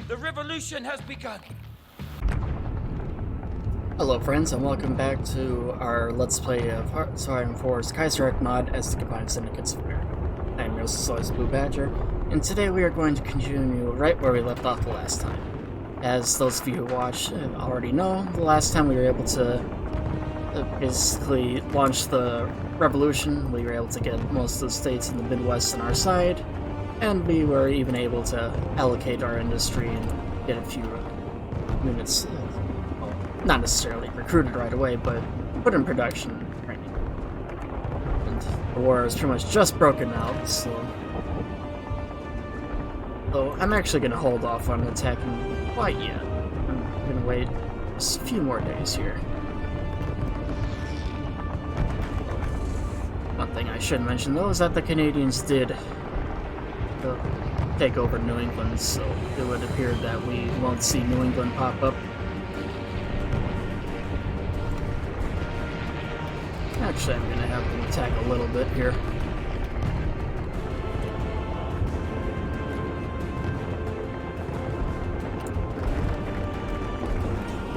The revolution has begun. Hello friends, and welcome back to our Let's Play of Hearts of Iron 4's Kaiserreich mod as the Combined Syndicates of America. I am your host, TheBlueBadger, and today we are going to continue right where we left off the last time. As those of you who watched already know, the last time we were able to basically launch the revolution. We were able to get most of the states in the Midwest on our side, and we were even able to allocate our industry and get a few units, well, not necessarily recruited right away, but put in production and training. And the war is pretty much just broken out, so I'm actually going to hold off on attacking quite yet. I'm going to wait just a few more days here. One thing I should mention, though, is that the Canadians did take over New England, so it would appear that we won't see New England pop up. Actually, I'm going to have them attack a little bit here.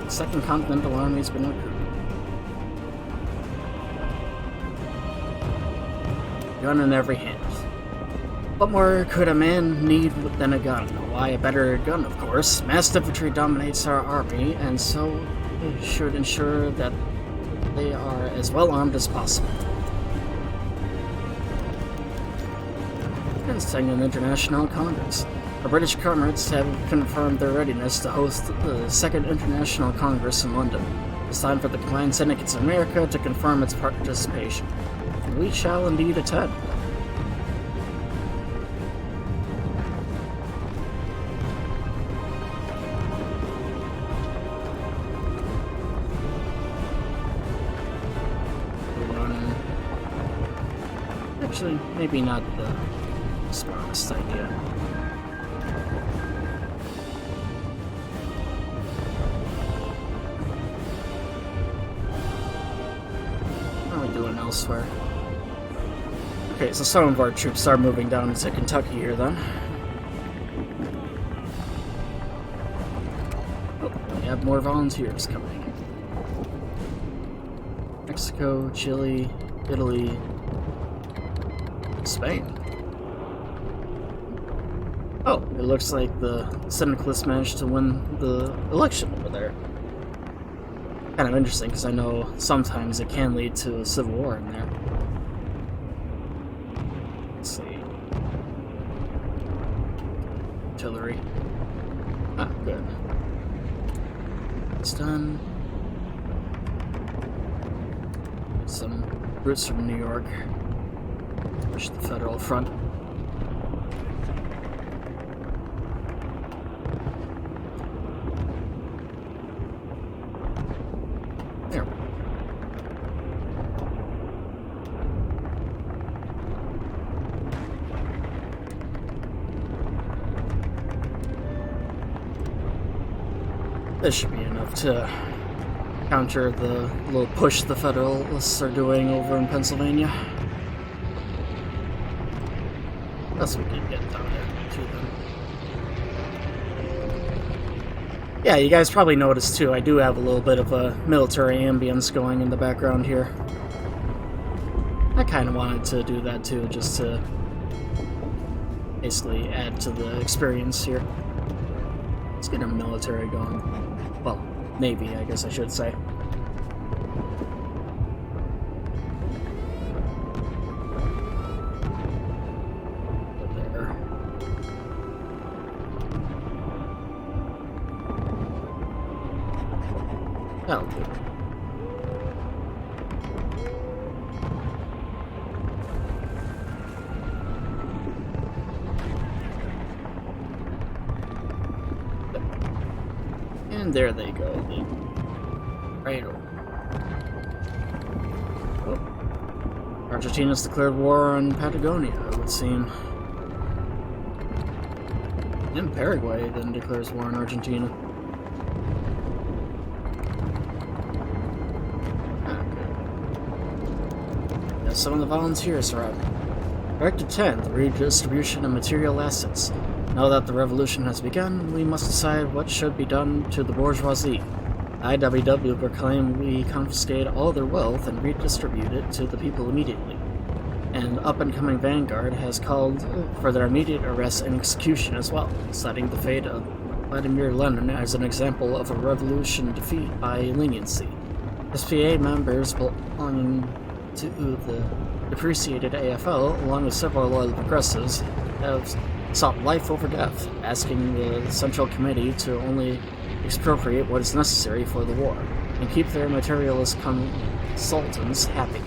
The Second Continental Army's been recruited. Gun in every hand. What more could a man need than a gun? Why, a better gun, of course. Massed infantry dominates our army, and so we should ensure that they are as well armed as possible. And Second International Congress. Our British comrades have confirmed their readiness to host the Second International Congress in London. It's time for the Combined Syndicates of America to confirm its participation. We shall indeed attend. Actually, maybe not the smartest idea. What are we doing elsewhere? Okay, so some of our troops are moving down into Kentucky here, then. Oh, we have more volunteers coming. Mexico, Chile, Italy, Spain. Oh, it looks like the Syndicalists managed to win the election over there. Kind of interesting, because I know sometimes it can lead to a civil war in there. Let's see. Artillery. Ah, good. It's done. Some roots from New York. Push the federal front. There. This should be enough to counter the little push the Federalists are doing over in Pennsylvania. That's what we did get down there to them. Yeah, you guys probably noticed too, I do have a little bit of a military ambience going in the background here. I kind of wanted to do that too, just to basically add to the experience here. Let's get our military going. Well, Navy, I guess I should say. That'll do. And there they go. Right over. Oh. Argentina's declared war on Patagonia, it would seem. And Paraguay then declares war on Argentina. Some of the volunteers are out. Directive 10, the redistribution of material assets. Now that the revolution has begun, we must decide what should be done to the bourgeoisie. IWW proclaim we confiscate all their wealth and redistribute it to the people immediately. And up-and-coming Vanguard has called for their immediate arrest and execution as well, citing the fate of Vladimir Lenin as an example of a revolution defeat by leniency. SPA members belonging to the depreciated AFL, along with several loyal progressives, have sought life over death, asking the Central Committee to only expropriate what is necessary for the war, and keep their materialist consultants happy.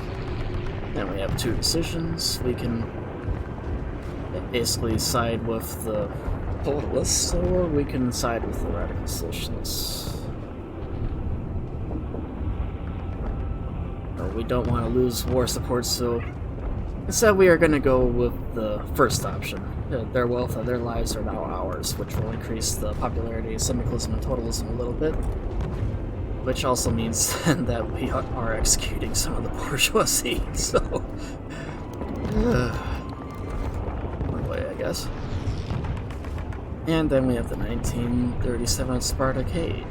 Then we have two decisions. We can basically side with the totalists, or we can side with the radical socialists. Or we don't want to lose war support, so instead we are going to go with the first option. Their wealth and their lives are now ours, which will increase the popularity of syndicalism and totalism a little bit. Which also means that we are executing some of the bourgeoisie, so... one way, I guess. And then we have the 1937 Spartacade.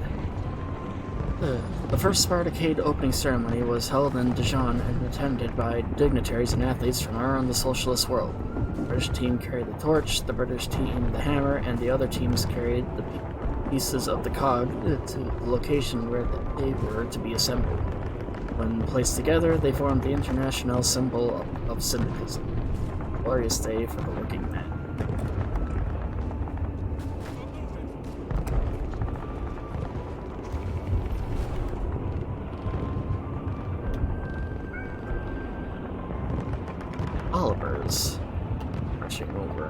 The first Spartacade opening ceremony was held in Dijon and attended by dignitaries and athletes from around the socialist world. The British team carried the torch, the British team the hammer, and the other teams carried the pieces of the cog to the location where they were to be assembled. When placed together, they formed the international symbol of syndicalism. Glorious day for the working man. Oliver's marching over.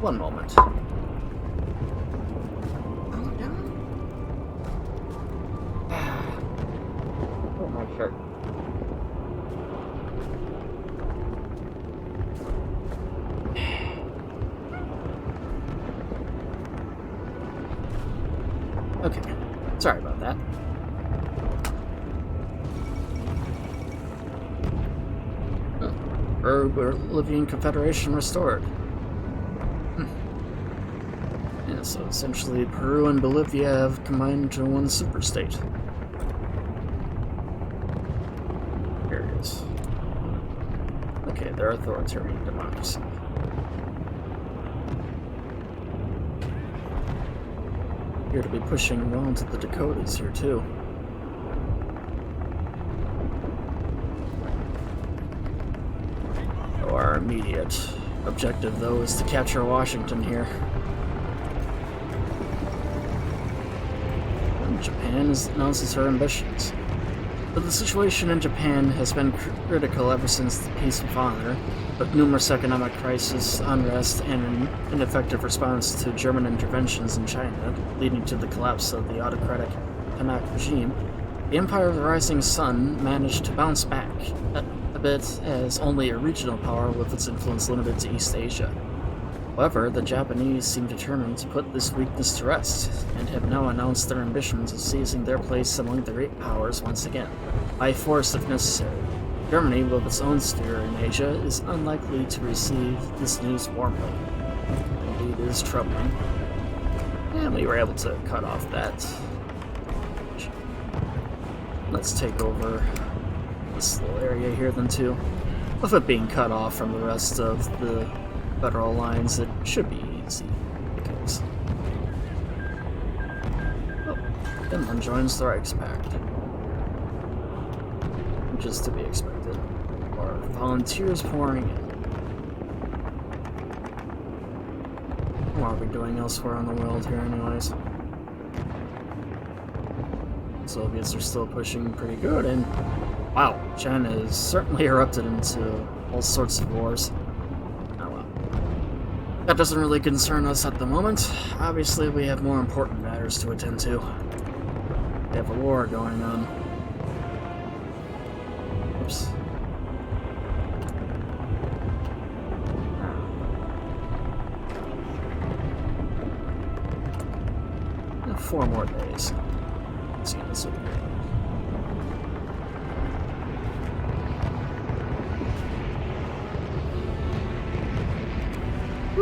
One moment. Oh, my shirt. Okay, sorry about that. Bolivian Confederation restored. Yeah, so essentially Peru and Bolivia have combined into one superstate. Here it is. Okay, they're authoritarian democracy. Here to be pushing well into the Dakotas here too. Our immediate objective, though, is to capture Washington here. And Japan announces her ambitions. But the situation in Japan has been critical ever since the Peace of Honor, with numerous economic crises, unrest, and an ineffective response to German interventions in China, leading to the collapse of the autocratic Tanaka regime. The Empire of the Rising Sun managed to bounce back a bit as only a regional power with its influence limited to East Asia. However, the Japanese seem determined to put this weakness to rest, and have now announced their ambitions of seizing their place among the great powers once again, by force if necessary. Germany, with its own sphere in Asia, is unlikely to receive this news warmly. Indeed, it is troubling. And we were able to cut off that. Let's take over this little area here then too. With it being cut off from the rest of the federal lines, it should be easy. Because Finland joins the Reichspakt, which is to be expected. Or volunteers pouring in. What are we doing elsewhere in the world here anyways? Soviets are still pushing pretty good, and wow, China has certainly erupted into all sorts of wars. Oh well. That doesn't really concern us at the moment. Obviously, we have more important matters to attend to. We have a war going on. Oops. 4 more days. Let's get this over here.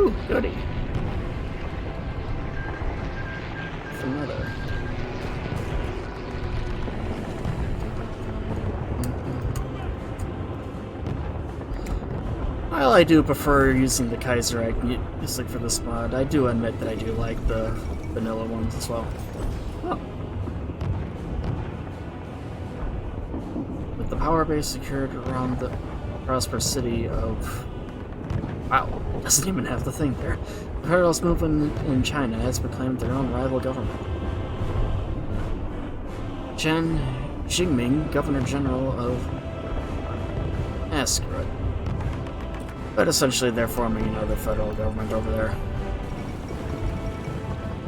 Ooh, goody. Another. While I do prefer using the Kaiserreich music for this mod, I do admit that I do like the vanilla ones as well. Oh. With the power base secured around the prosperous city of... Wow, doesn't even have the thing there. The Federalist movement in China has proclaimed their own rival government. Chen Xingming, Governor General of Asteroid. But essentially they're forming another federal government over there.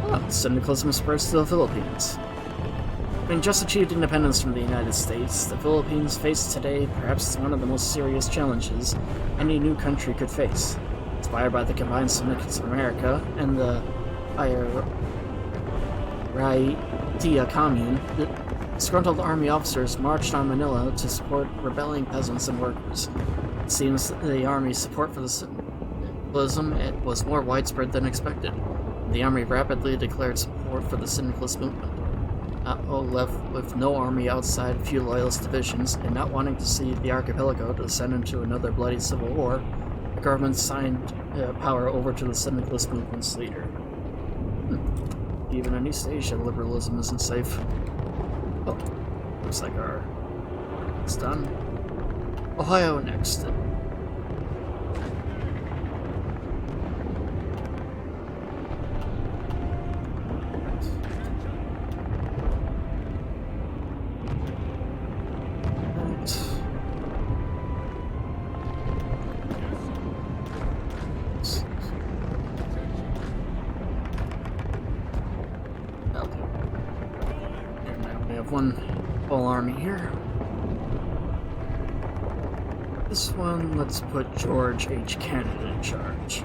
Oh, syndicalism spreads to the Philippines. Having just achieved independence from the United States, the Philippines face today perhaps one of the most serious challenges any new country could face. Inspired by the combined syndicates of America and the Raia Commune, the disgruntled army officers marched on Manila to support rebelling peasants and workers. It seems that the army's support for the syndicalism was more widespread than expected. The army rapidly declared support for the syndicalist movement. Left with no army outside a few loyalist divisions, and not wanting to see the archipelago descend into another bloody civil war, the government signed power over to the syndicalist movement's leader. Even in East Asia, liberalism isn't safe. Oh, looks like our it's done. Ohio next. One full army here. This one, let's put George H. Cannon in charge.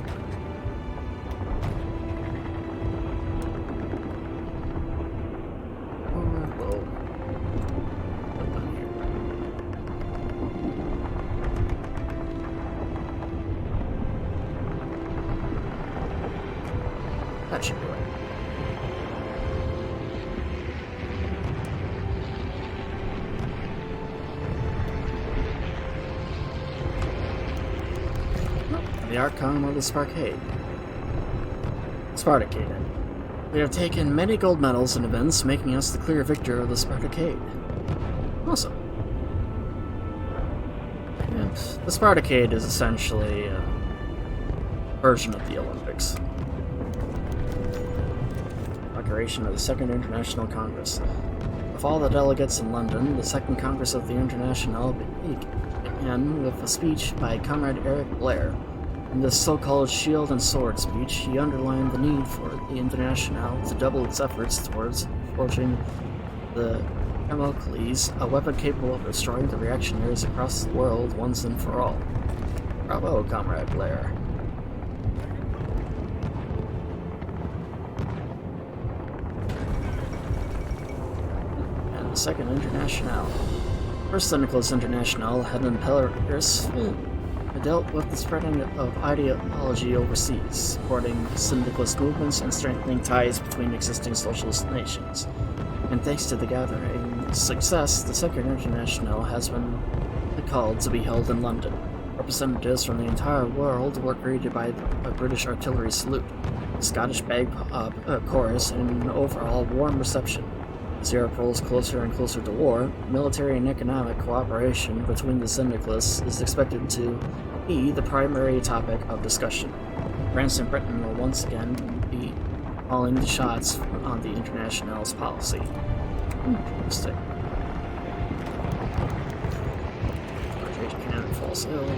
We'll put them here. That should do it. The outcome of the Spartacade. We have taken many gold medals in events, making us the clear victor of the Spartacade. Awesome. And the Spartacade is essentially a version of the Olympics. Inauguration of the Second International Congress. Of all the delegates in London, the Second Congress of the International began with a speech by Comrade Eric Blair. In this so-called shield and sword speech, he underlined the need for the International to double its efforts towards forging the Hermocles, a weapon capable of destroying the reactionaries across the world once and for all. Bravo, Comrade Blair. And the Second International. First Syndicalist International had in Paris dealt with the spreading of ideology overseas, supporting syndicalist movements and strengthening ties between existing socialist nations. And thanks to the gathering success, the Second International has been called to be held in London. Representatives from the entire world were greeted by a British artillery salute, a Scottish bagpipe chorus, and an overall warm reception. As Europe rolls closer and closer to war, military and economic cooperation between the syndicalists is expected to be the primary topic of discussion. France and Britain will once again be calling the shots on the International's policy. Interesting. George H. Cannon falls ill.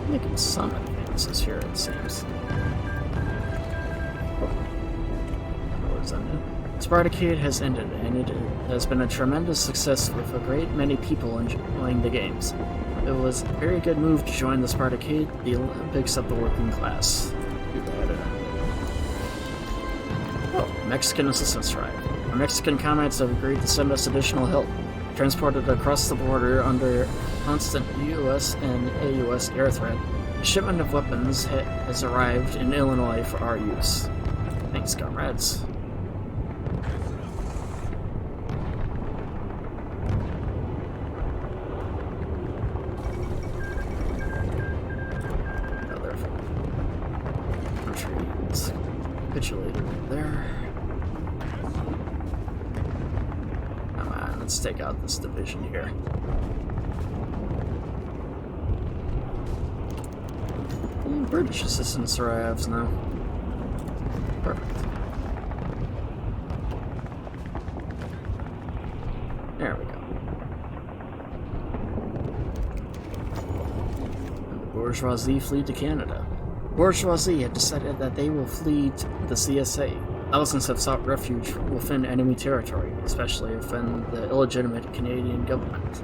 Making some advances here, it seems. Wars ended. Spartacade has ended, and it has been a tremendous success with a great many people enjoying the games. It was a very good move to join the Spartacade, the Olympics of the working class. Oh, Mexican assistance arrived. Our Mexican comrades have agreed to send us additional help. Transported across the border under constant U.S. and AUS air threat, a shipment of weapons has arrived in Illinois for our use. Thanks, comrades. Another country is capitulated there. Come on, let's take out this division here. British assistance arrives now. Perfect. There we go. And the bourgeoisie flee to Canada. Bourgeoisie had decided that they will flee to the CSA. Thousands have sought refuge within enemy territory, especially within the illegitimate Canadian government.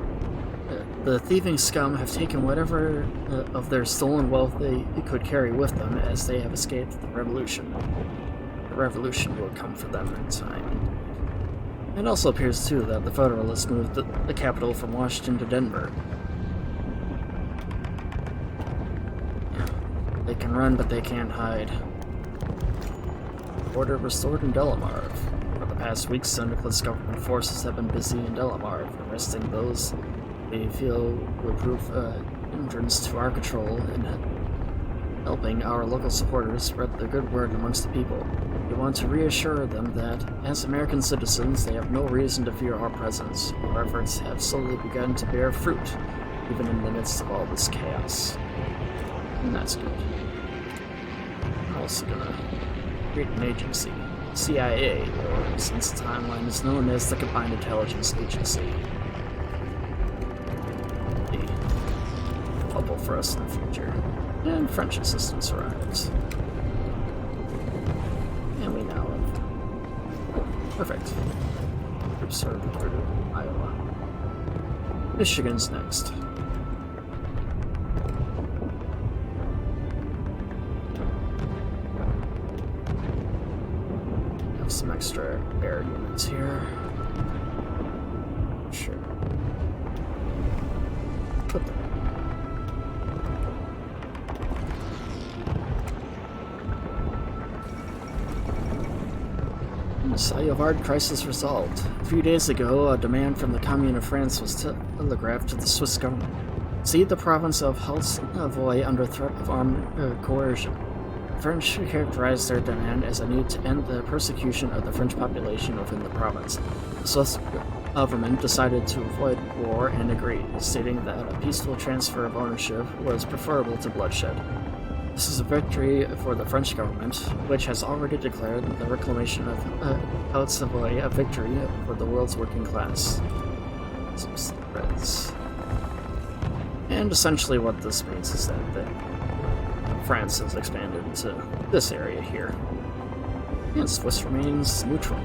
The thieving scum have taken whatever of their stolen wealth they could carry with them as they have escaped the revolution. The revolution will come for them in time. It also appears, too, that the Federalists moved the capital from Washington to Denver. Yeah, they can run, but they can't hide. Order restored in Delamarve. For the past weeks, Syndicalist government forces have been busy in Delamarve, arresting those they feel would prove hindrance to our control and helping our local supporters spread the good word amongst the people. We want to reassure them that, as American citizens, they have no reason to fear our presence. Our efforts have slowly begun to bear fruit, even in the midst of all this chaos. And that's good. I'm also gonna create an agency, CIA, or since the timeline is known as the Combined Intelligence Agency. Helpful for us in the future. And French assistance arrives. And we now have... Perfect. Troops are recruited in Iowa. Michigan's next. Have some extra air units here. Sure. Put them. The Sayovard crisis resolved. A few days ago, a demand from the Commune of France was telegraphed to the Swiss government. See the province of Haute-Savoie under threat of armed coercion. The French characterized their demand as a need to end the persecution of the French population within the province. The Swiss government decided to avoid war and agreed, stating that a peaceful transfer of ownership was preferable to bloodshed. This is a victory for the French government, which has already declared the reclamation of Haute-Savoie a victory for the world's working class. Some threads. And essentially what this means is that France has expanded to this area here, and Swiss remains neutral.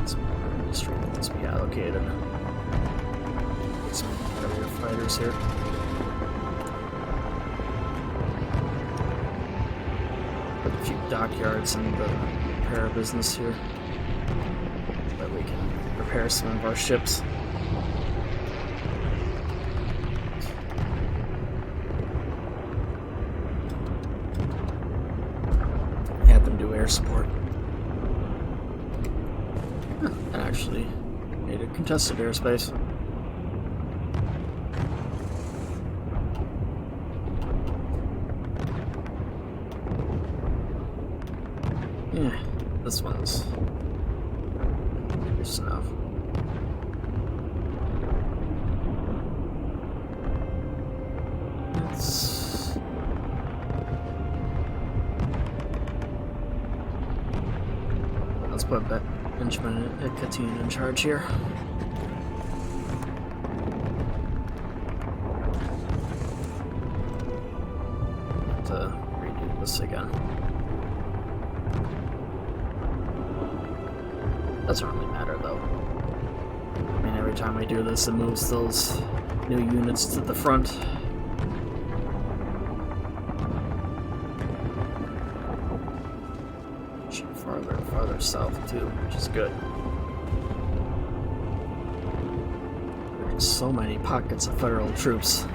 Some industry needs to be allocated. Some carrier fighters here. Put a few dockyards in the repair business here, so that we can repair some of our ships. Have them do air support. And actually made a contested airspace. Yeah, this one's just enough. Let's put Benjamin Catine in charge here. To redo this again. matter, though. I mean, every time I do this, it moves those new units to the front. Farther and farther south, too, which is good. There's so many pockets of federal troops.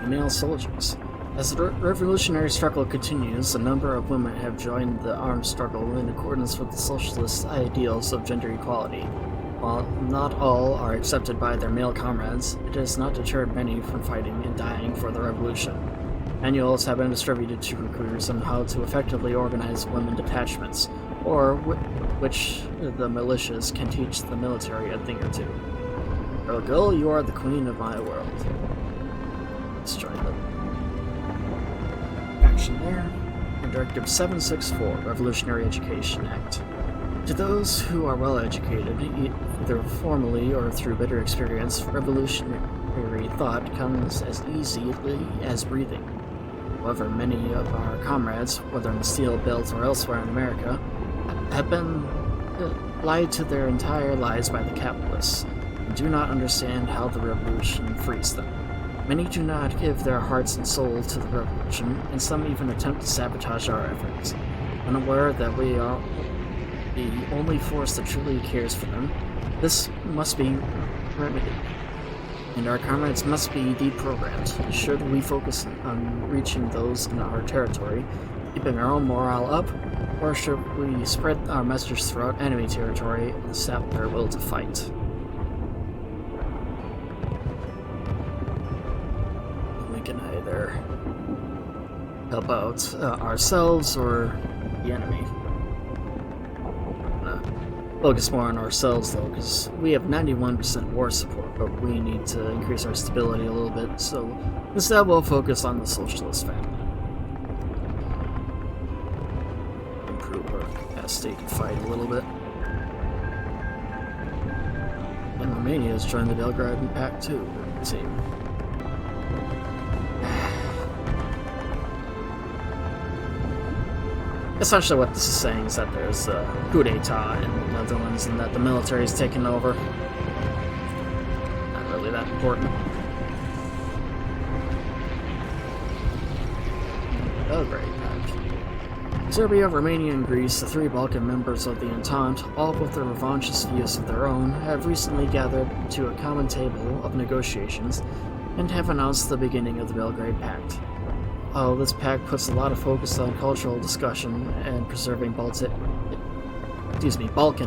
Male soldiers. As the revolutionary struggle continues, a number of women have joined the armed struggle in accordance with the socialist ideals of gender equality. While not all are accepted by their male comrades, it has not deterred many from fighting and dying for the revolution. Manuals have been distributed to recruiters on how to effectively organize women detachments, or which the militias can teach the military a thing or two. Girl, girl, you are the queen of my world. Let's join the action there. And Directive 764, Revolutionary Education Act. To those who are well educated, either formally or through bitter experience, revolutionary thought comes as easily as breathing. However, many of our comrades, whether in the steel belt or elsewhere in America, have been lied to their entire lives by the capitalists, and do not understand how the revolution frees them. Many do not give their hearts and soul to the revolution, and some even attempt to sabotage our efforts. Unaware that we are the only force that truly cares for them, this must be remedied, and our comrades must be deprogrammed. Should we focus on reaching those in our territory, keeping our own morale up, or should we spread our message throughout enemy territory and sap their will to fight? We can either help out ourselves or the enemy. Focus more on ourselves, though, because we have 91% war support, but we need to increase our stability a little bit, so instead we'll focus on the socialist family. Improve our capacity to fight a little bit. And Romania has joined the Belgrade Pact too, the team. Essentially what this is saying is that there's a coup d'etat in the Netherlands and that the military is taking over. Not really that important. Belgrade Pact. Serbia, Romania, and Greece, the three Balkan members of the Entente, all with their revanchist views of their own, have recently gathered to a common table of negotiations and have announced the beginning of the Belgrade Pact. While this pact puts a lot of focus on cultural discussion and preserving Balkan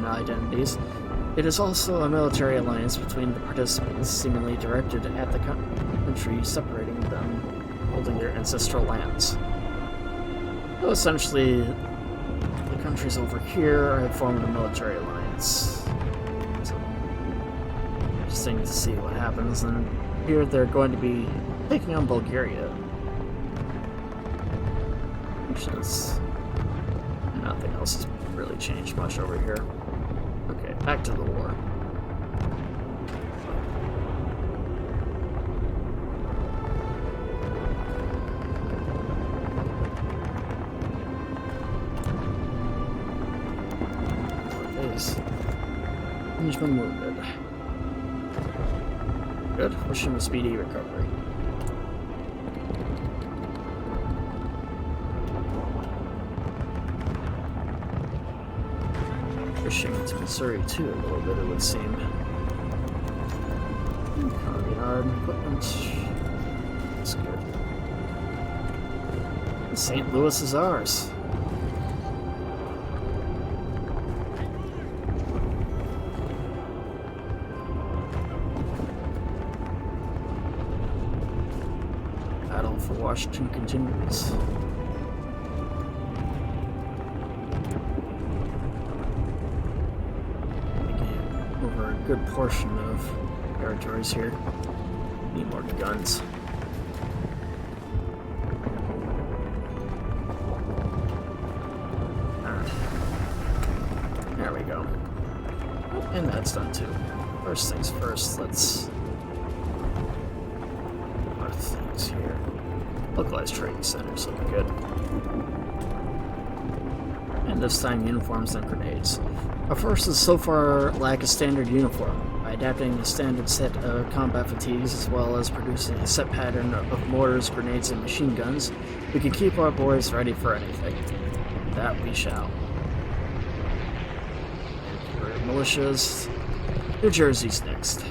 identities, it is also a military alliance between the participants, seemingly directed at the country separating them, holding their ancestral lands. So essentially, the countries over here have formed a military alliance. So, interesting to see what happens, and here they're going to be taking on Bulgaria. Nothing else has really changed much over here. Okay, back to the war. He's been wounded. Good. Wish him a speedy recovery. Pushing into Missouri too a little bit, it would seem. Yard equipment. That's good. St. Louis is ours. Battle for Washington continues. Over a good portion of territories here. Need more guns. There we go. And that's done too. First things first, let's... Our things here. Localized trading centers looking good. this time uniforms and grenades. Our forces so far lack a standard uniform. By adapting a standard set of combat fatigues as well as producing a set pattern of mortars, grenades, and machine guns, we can keep our boys ready for anything. That we shall. And for militias, New Jersey's next.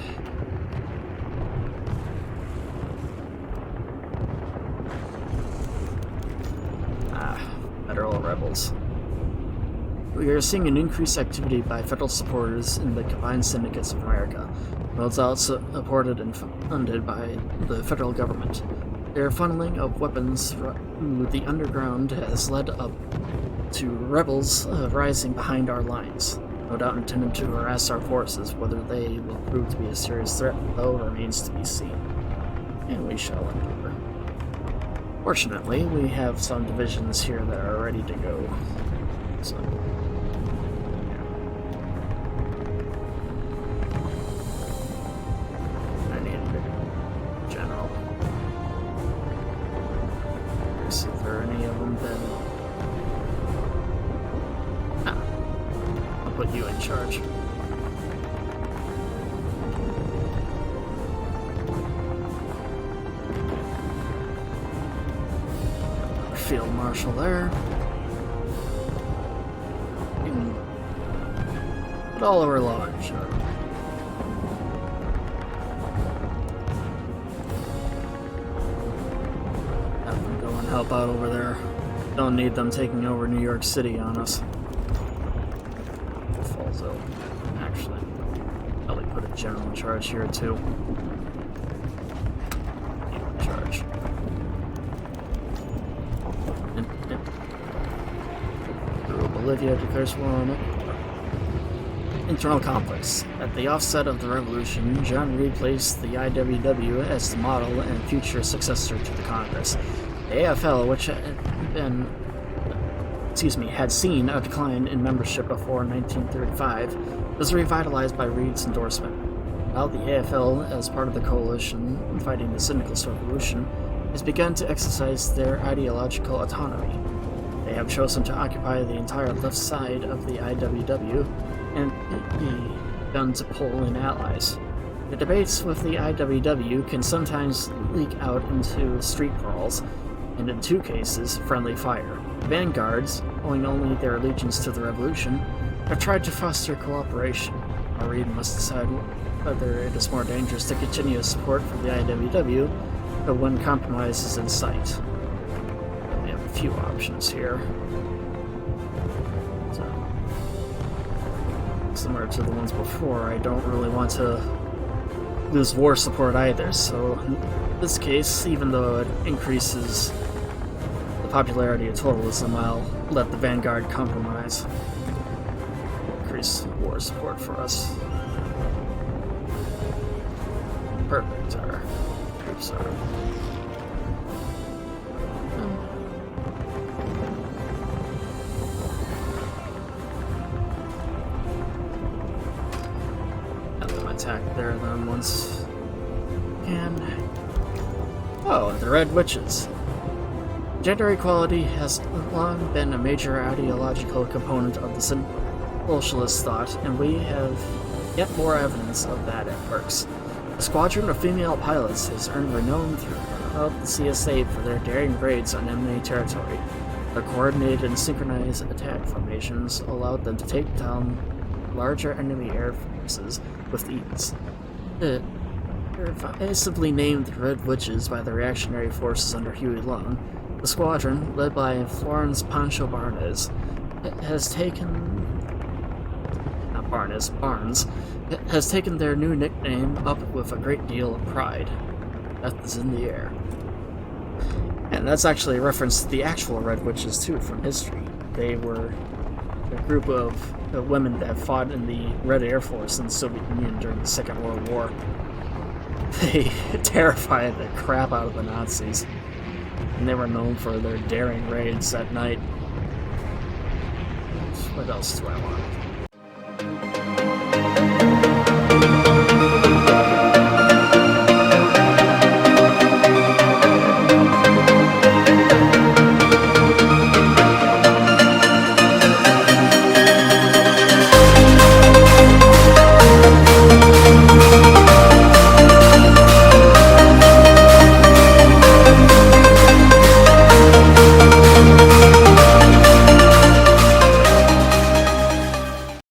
Federal rebels. We are seeing an increased activity by federal supporters in the Combined Syndicates of America, both supported and funded by the federal government. Their funneling of weapons through the underground has led up to rebels rising behind our lines, no doubt intended to harass our forces. Whether they will prove to be a serious threat, though, remains to be seen. And we shall endure. Fortunately, we have some divisions here that are ready to go. So, yeah. I need a big general. Is there any of them that... I'll put you in charge. Field Marshal there. Put all over law and sure. Have them go and help out over there. Don't need them taking over New York City on us. Falls out. Actually, probably put a general in charge here too. In charge. Bolivia declares war on it. Internal conflicts. At the offset of the revolution, John Reed placed the IWW as the model and future successor to the Congress. The AFL, which had seen a decline in membership before 1935, was revitalized by Reed's endorsement. While the AFL, as part of the coalition fighting the syndicalist revolution, has begun to exercise their ideological autonomy. They have chosen to occupy the entire left side of the IWW and begun to pull in allies. The debates with the IWW can sometimes leak out into street brawls, and in 2 cases, friendly fire. Vanguards, owing only their allegiance to the revolution, have tried to foster cooperation. Reed must decide whether it is more dangerous to continue support for the IWW, or when compromise is in sight. Few options here. So, similar to the ones before, I don't really want to lose war support either, so in this case, even though it increases the popularity of totalism, I'll let the Vanguard compromise. Increase war support for us. Perfect, our troops are... attack there then once. And oh, the Red Witches. Gender equality has long been a major ideological component of the socialist thought, and we have yet more evidence of that at Perks. A squadron of female pilots has earned renown throughout the CSA for their daring raids on enemy territory. Their coordinated and synchronized attack formations allowed them to take down larger enemy air forces with ease. They're evasively named the Red Witches by the reactionary forces under Huey Long. The squadron, led by Florence Pancho Barnes, has taken their new nickname up with a great deal of pride. Death is in the air. And that's actually a reference to the actual Red Witches too from history. They were a group of women that fought in the Red Air Force in the Soviet Union during the Second World War. They terrified the crap out of the Nazis, and they were known for their daring raids at night. What else do I want?